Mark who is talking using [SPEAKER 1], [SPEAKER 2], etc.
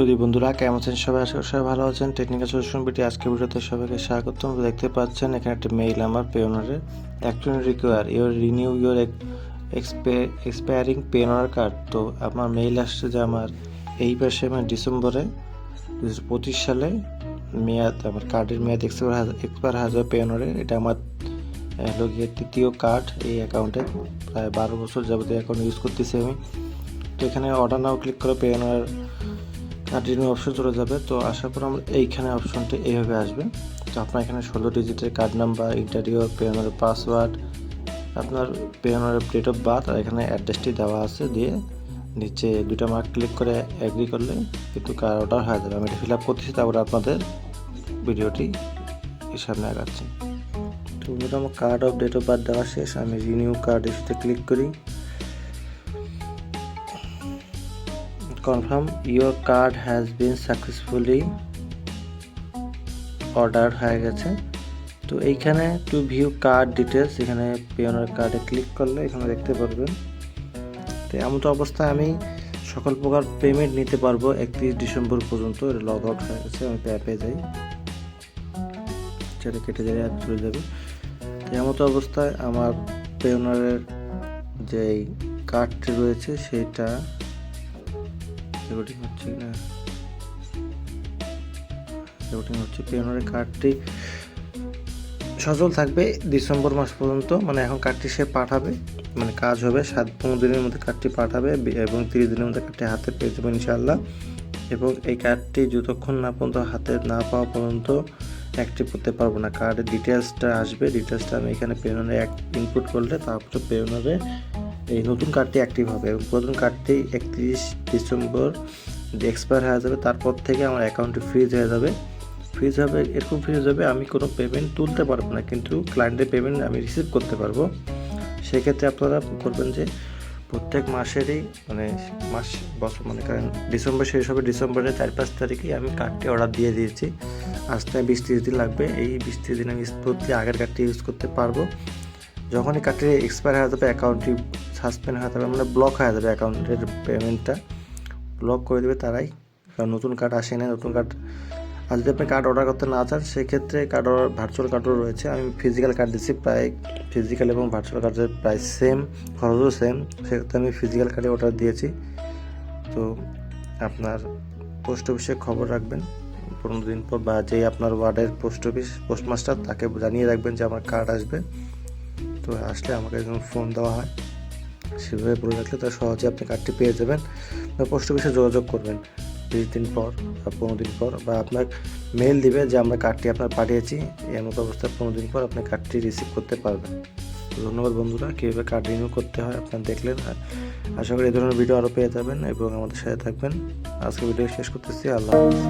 [SPEAKER 1] সুধী বন্ধুরা কেমন আছেন সবাই? আশা করি সবাই ভালো আছেন। টেকনিক্যাল সলিউশন ভিডিও আজকের ভিডিওতে সবাইকে স্বাগতম। দেখতে পাচ্ছেন এখানে একটা মেইল আমার পেওনারের action require your renew your expiring Payoneer card. তো আমার মেইল আসছে যে আমার এই পাশে ডিসেম্বরে 2025 সালে মেয়াদ, আমার কার্ডের মেয়াদ এক্সপায়ার হয়ে যাবে পেওনারে। এটা আমার তৃতীয় কার্ড এই অ্যাকাউন্টে, প্রায় 12 বছর যাবতীয় অ্যাকাউন্ট ইউজ করতেছি আমি। তো এখানে অর্ডার নাও ক্লিক করে পেওনার কার্ড অপশন চলে যাবে। তো আসার পর আমরা এইখানে অপশনটি এইভাবে আসবে। তো আপনার এখানে 16 ডিজিটের কার্ড নাম্বার, ইন্টারিয়র, পেওনারের পাসওয়ার্ড, আপনার পেওনারের ডেট অফ বার্থ আর এখানে অ্যাড্রেসটি দেওয়া আছে, দিয়ে নিচে দুটো মার্ক ক্লিক করে অ্যাগ্রি করলে কিন্তু কার্ড অর্ডার হয়ে যাবে। আমি এটা ফিল আপ করতেছি, তারপরে আপনাদের ভিডিওটি সামনে আগাচ্ছি। তো আমার card of date of birth দেওয়া শেষ। আমি রিনিউ কার্ড ইস্যুতে ক্লিক করি। Confirm your card has been successfully order হয়ে গেছে। তো এইখানে টু ভিউ কার্ড ডিটেলস, এখানে পেওনার কার্ডে ক্লিক করলে এখানে দেখতে পারবেন। তো এমন তো অবস্থায় আমি সকল প্রকার পেমেন্ট নিতে পারবো 31 ডিসেম্বর পর্যন্ত। এটা লগ আউট হয়ে গেছে। আমি অ্যাপে যাই, সেটা কেটে যাবে, অ্যাপ চলে যাবে। তো এমন তো অবস্থায় আমার পেওনারের যে কার্ডটি রয়েছে সেটা রেকর্ডিং হচ্ছে না, রেকর্ডিং হচ্ছে। পেওনারের কার্ডটি সচল থাকবে ডিসেম্বর মাস পর্যন্ত। মানে এখন কার্ডটি সে পাঠাবে, মানে কাজ হবে 7-15 দিনের মধ্যে কার্ডটি পাঠাবে এবং 30 দিনের মধ্যে কার্ডটি হাতে পেয়ে যাবে ইনশাআল্লাহ। এবং এই কার্ডটি যতক্ষণ না পর্যন্ত হাতে না পাওয়া পর্যন্ত অ্যাক্টিভ করতে পারবো না। কার্ডের ডিটেলসটা আসবে, ডিটেলসটা আমি এখানে পেওনারে ইনপুট করলে তারপরে পেওনারে এই নতুন কার্ডটি অ্যাক্টিভ হবে এবং পুরাতন কার্ডটি 31 ডিসেম্বর এক্সপায়ার হয়ে যাবে। তারপর থেকে আমার অ্যাকাউন্টটি ফ্রিজ হয়ে যাবে। ফ্রিজ হবে, এরকম ফ্রিজ হবে আমি কোনো পেমেন্ট তুলতে পারবো না, কিন্তু ক্লায়েন্টের পেমেন্ট আমি রিসিভ করতে পারবো। সেক্ষেত্রে আপনারা করবেন যে প্রত্যেক মাসেরই বছর মনে করেন ডিসেম্বর শেষ হবে, ডিসেম্বরের 4-5 তারিখেই আমি কার্ডটি অর্ডার দিয়ে দিয়েছি। আসতে 20-30 দিন লাগবে। এই 20-30 দিন আমি প্রতি আগের কার্ডটি ইউজ করতে পারবো। যখনই কার্ডটি এক্সপায়ার হয়ে যাবে, অ্যাকাউন্টটি সাসপেন্ড হয়ে যাবে, মানে ব্লক হয়ে যাবে, অ্যাকাউন্টের পেমেন্টটা ব্লক করে দেবে তারাই, কারণ নতুন কার্ড আসে না। নতুন কার্ড আর যদি আপনি কার্ড অর্ডার করতে না চান, সেক্ষেত্রে কার্ড অর্ডার ভার্চুয়াল কার্ডও রয়েছে। আমি ফিজিক্যাল কার্ড দিচ্ছি, প্রায় ফিজিক্যাল এবং ভার্চুয়াল কার্ডের প্রায় সেম, খরচও সেম। সেক্ষেত্রে আমি ফিজিক্যাল কার্ডে অর্ডার দিয়েছি। তো আপনার পোস্ট অফিসে খবর রাখবেন 15 দিন পর, বা যে আপনার ওয়ার্ডের পোস্ট অফিস পোস্টমাস্টার তাকে জানিয়ে রাখবেন যে আমার কার্ড আসবে। তো আসলে আমাকে যখন ফোন দেওয়া হয় সেভাবে বলে রাখলে তার সহজে আপনি কার্ডটি পেয়ে যাবেন। পোস্ট অফিসে যোগাযোগ করবেন 20 দিন পর বা 15 দিন পর, বা আপনার মেল দিবে যে আমরা কার্ডটি আপনার পাঠিয়েছি। এর মতো অবস্থায় 15 দিন পর আপনি কার্ডটি রিসিভ করতে পারবেন। ধন্যবাদ বন্ধুরা। কীভাবে কার্ড রিনিউ করতে হয় আপনারা দেখলেন। আশা করি এই ধরনের ভিডিও আরও পেয়ে যাবেন এবং আমাদের সাথে থাকবেন। আজকে ভিডিও শেষ করতেছি। আল্লাহ হাফেজ।